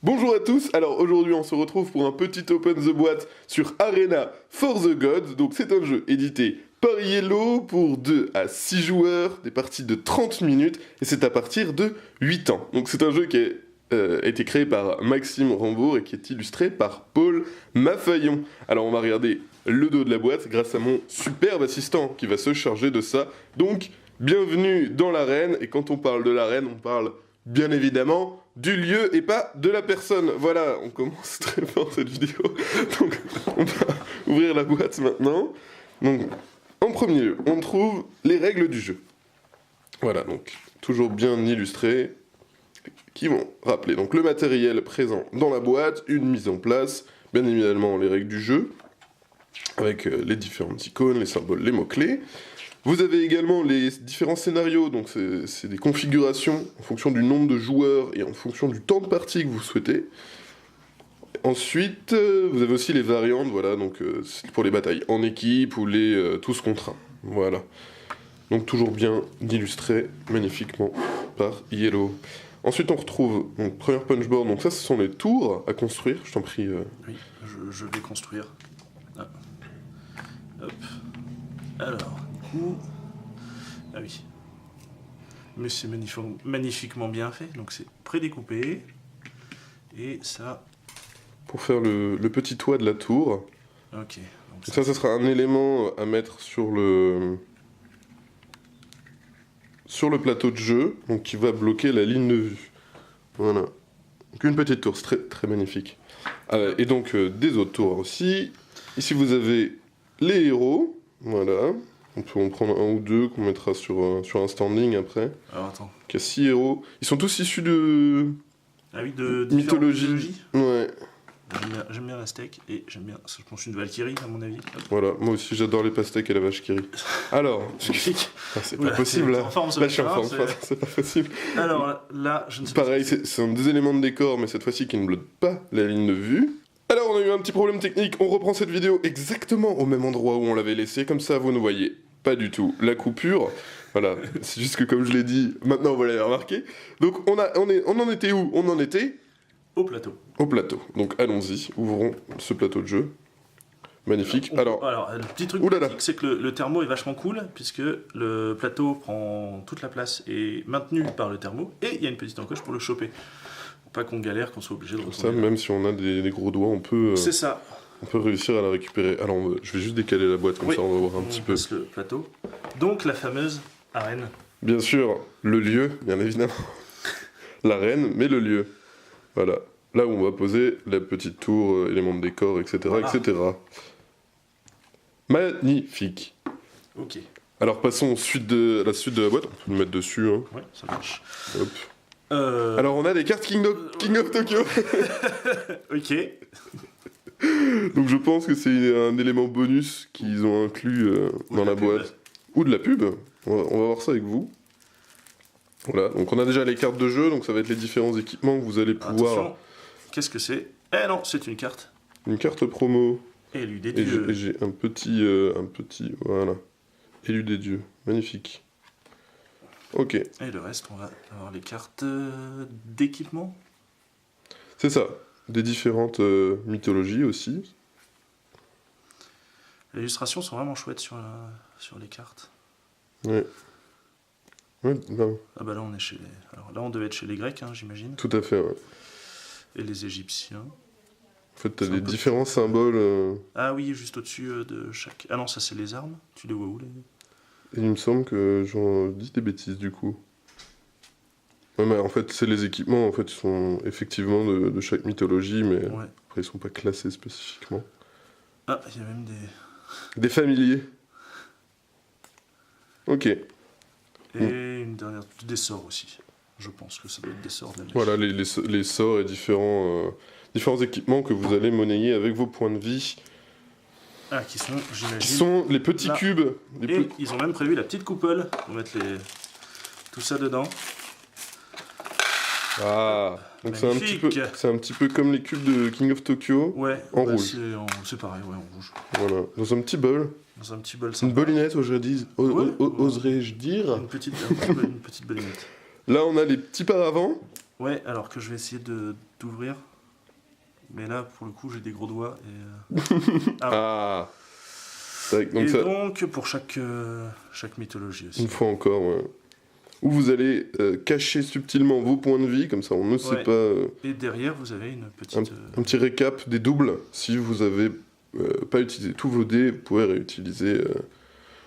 Bonjour à tous, alors aujourd'hui on se retrouve pour un petit Open the Boîte sur Arena for the Gods. Donc c'est un jeu édité par Yellow pour 2 à 6 joueurs, des parties de 30 minutes et c'est à partir de 8 ans. Donc c'est un jeu qui a été créé par Maxime Rambourg et qui est illustré par Paul Maffaillon. Alors on va regarder le dos de la boîte grâce à mon superbe assistant qui va se charger de ça. Donc bienvenue dans l'arène, et quand on parle de l'arène on parle bien évidemment du lieu et pas de la personne. Voilà, on commence très fort cette vidéo. Donc, on va ouvrir la boîte maintenant. Donc, en premier lieu, on trouve les règles du jeu. Voilà, donc, toujours bien illustrées, qui vont rappeler donc le matériel présent dans la boîte, une mise en place, bien évidemment les règles du jeu, avec les différentes icônes, les symboles, les mots-clés. Vous avez également les différents scénarios, donc c'est des configurations en fonction du nombre de joueurs et en fonction du temps de partie que vous souhaitez. Ensuite, vous avez aussi les variantes, voilà, donc c'est pour les batailles en équipe ou les tous contre un. Voilà. Donc toujours bien illustré magnifiquement par Yellow. Ensuite, on retrouve donc première punchboard, donc ça ce sont les tours à construire, je t'en prie. Oui, je vais construire. Ah. Hop. Alors. Ah oui. Mais c'est magnifiquement bien fait, donc c'est prédécoupé. Et ça... Pour faire le petit toit de la tour. Ok. Donc ça sera un élément à mettre sur le plateau de jeu, donc qui va bloquer la ligne de vue. Voilà. Donc une petite tour, c'est très, très magnifique. Et donc des autres tours aussi. Ici vous avez les héros, voilà. On peut en prendre un ou deux qu'on mettra sur un standing après. Alors attends. Il y a 6 héros. Ils sont tous issus de... Ah oui, de mythologie. Ouais. J'aime bien la steak et j'aime bien... Je pense une Valkyrie à mon avis. Hop. Voilà, moi aussi j'adore les pastèques et la vache qui rit. Alors, c'est pas possible là. Là je suis en forme, c'est pas possible. Alors là, je ne sais pas. Pareil, c'est un des éléments de décor, mais cette fois-ci qui ne bloque pas la ligne de vue. Alors on a eu un petit problème technique, on reprend cette vidéo exactement au même endroit où on l'avait laissé, comme ça vous ne voyez pas du tout la coupure. Voilà, c'est juste que comme je l'ai dit, maintenant vous l'avez remarqué. Donc on en était où? On en était au plateau. Au plateau. Donc allons-y, ouvrons ce plateau de jeu. Magnifique. Alors le petit truc pratique, c'est que le thermo est vachement cool, puisque le plateau prend toute la place et est maintenu par le thermo, et il y a une petite encoche pour le choper. Pas qu'on galère, qu'on soit obligé de retourner. Ça, même si on a des gros doigts, on peut... c'est ça. On peut réussir à la récupérer. Alors, je vais juste décaler la boîte, comme ça on va voir un petit peu. Le plateau. Donc, la fameuse arène. Bien sûr, le lieu, bien évidemment. L'arène, mais le lieu. Voilà. Là où on va poser la petite tour, éléments de décor, etc., voilà. etc. Magnifique. Ok. Alors, passons à la suite de la boîte. On peut le mettre dessus. Hein. Ouais, ça marche. Hop. Alors, on a des cartes King of Tokyo. Ok. Donc je pense que c'est un élément bonus qu'ils ont inclus dans la boîte. Ou de la pub. On va voir ça avec vous. Voilà, donc on a déjà les cartes de jeu, donc ça va être les différents équipements que vous allez pouvoir... Attention, qu'est-ce que c'est? Eh non, c'est une carte. Une carte promo. Élu des dieux. Et j'ai un petit... Voilà. Élu des dieux. Magnifique. Ok. Et le reste, on va avoir les cartes d'équipement. C'est ça. Des différentes mythologies aussi. Les illustrations sont vraiment chouettes sur les cartes. Ouais. Ouais, non. Ah bah là on est chez les... Alors là on devait être chez les Grecs, hein, j'imagine. Tout à fait, ouais. Et les Égyptiens. En fait, t'as des différents symboles... Ah oui, juste au-dessus de chaque... Ah non, ça c'est les armes. Tu les vois où les... Et il me semble que j'en dis des bêtises du coup. Ouais, mais en fait, c'est les équipements, en fait, ils sont effectivement de chaque mythologie, mais ouais. Après, ils sont pas classés spécifiquement. Ah, il y a même des... Des familiers. Ok. Et une dernière... Des sorts aussi. Je pense que ça doit être des sorts de la magie. Voilà, les sorts et différents équipements que vous allez monnayer avec vos points de vie. Ah, qui sont, j'imagine... Qui sont les petits cubes. Ils ont même prévu la petite coupole pour mettre tout ça dedans. Ah, donc c'est un petit peu comme les cubes de King of Tokyo, ouais, en rouge. C'est pareil, ouais, en rouge. Voilà, dans un petit bol. Dans un petit bol sympa. Une bolinette, oserais-je dire. Une petite bolinette. Là, on a les petits paravents. Ouais, alors que je vais essayer d'ouvrir. Mais là, pour le coup, j'ai des gros doigts. Et, Ah. Donc, et ça, donc, pour chaque mythologie aussi. une fois encore, ouais. Où vous allez cacher subtilement vos points de vie, comme ça on ne sait Ouais. pas. Et derrière, vous avez une petite... Un petit récap des doubles. Si vous avez pas utilisé tous vos dés, vous pouvez réutiliser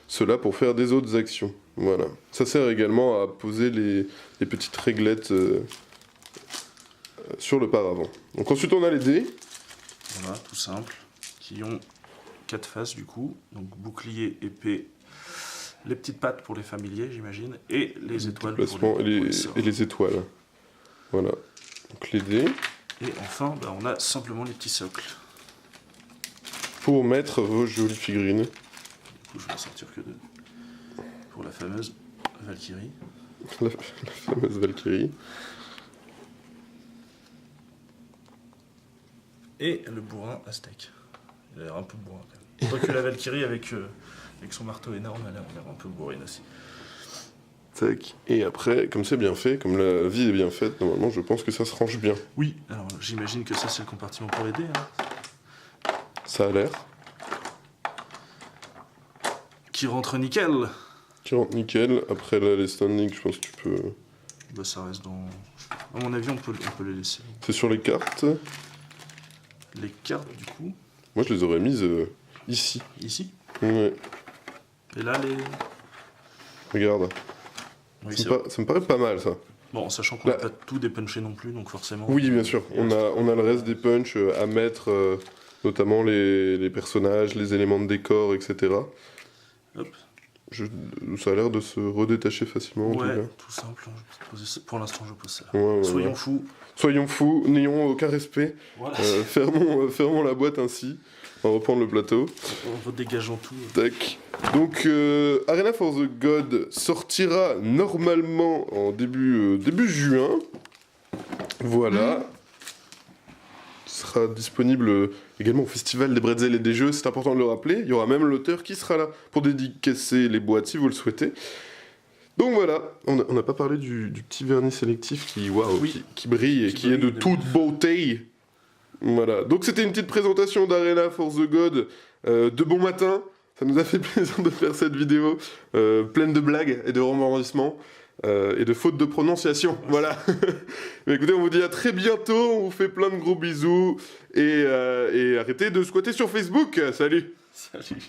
cela pour faire des autres actions. Voilà. Ça sert également à poser les petites réglettes sur le paravent. Donc ensuite on a les dés. Voilà, tout simple. Qui ont 4 faces du coup. Donc bouclier, épée, les petites pattes pour les familiers, j'imagine, et les étoiles pour Placement les sorts. et les étoiles. Voilà. Donc les dés. Et enfin, bah, on a simplement les petits socles. Pour mettre vos jolies figurines. Du coup, je vais en sortir que 2. Pour la fameuse Valkyrie. La fameuse Valkyrie. Et le bourrin aztèque. Il a l'air un peu bourrin quand même. Quoique la Valkyrie avec son marteau énorme, elle a l'air un peu bourrine aussi. Tac. Et après, comme c'est bien fait, comme la vie est bien faite, normalement je pense que ça se range bien. Oui, alors j'imagine que ça c'est le compartiment pour les dés. Hein. Ça a l'air. Qui rentre nickel. Qui rentre nickel. Après là, les standings, je pense que tu peux. Bah, ça reste dans... À mon avis, on peut les laisser. C'est sur les cartes. Les cartes, du coup, Moi je les aurais mises ici. ici. Ouais. Et là, les... Regarde. Oui, Ça me paraît pas mal ça. bon, sachant qu'on Là- n'a pas tout dépunché non plus, donc forcément... Oui, bien sûr. On a le reste des punchs à mettre, notamment les personnages, les éléments de décor, etc. Hop. Ça a l'air de se redétacher facilement en tout Ouais, cas. tout simple. Je vais poser ça- Pour l'instant, je pose ça. Ouais, ouais, Soyons ouais. fous. Soyons fous, n'ayons aucun respect. Voilà. Fermons la boîte ainsi. On va reprendre le plateau. En redégageant tout. Tac. Donc, Arena for the God sortira normalement en début juin. Voilà. Sera disponible également au Festival des Bretzels et des Jeux, c'est important de le rappeler. Il y aura même l'auteur qui sera là pour dédicacer les boîtes si vous le souhaitez. Donc voilà, on n'a pas parlé du petit vernis sélectif qui, waouh, Oui. qui brille et qui est de brille, toute beauté. Voilà, donc c'était une petite présentation d'Arena for the God de bon matin. Ça nous a fait plaisir de faire cette vidéo pleine de blagues et de rebondissements et de fautes de prononciation. Voilà. Mais écoutez, on vous dit à très bientôt. On vous fait plein de gros bisous et arrêtez de squatter sur Facebook. Salut. Salut.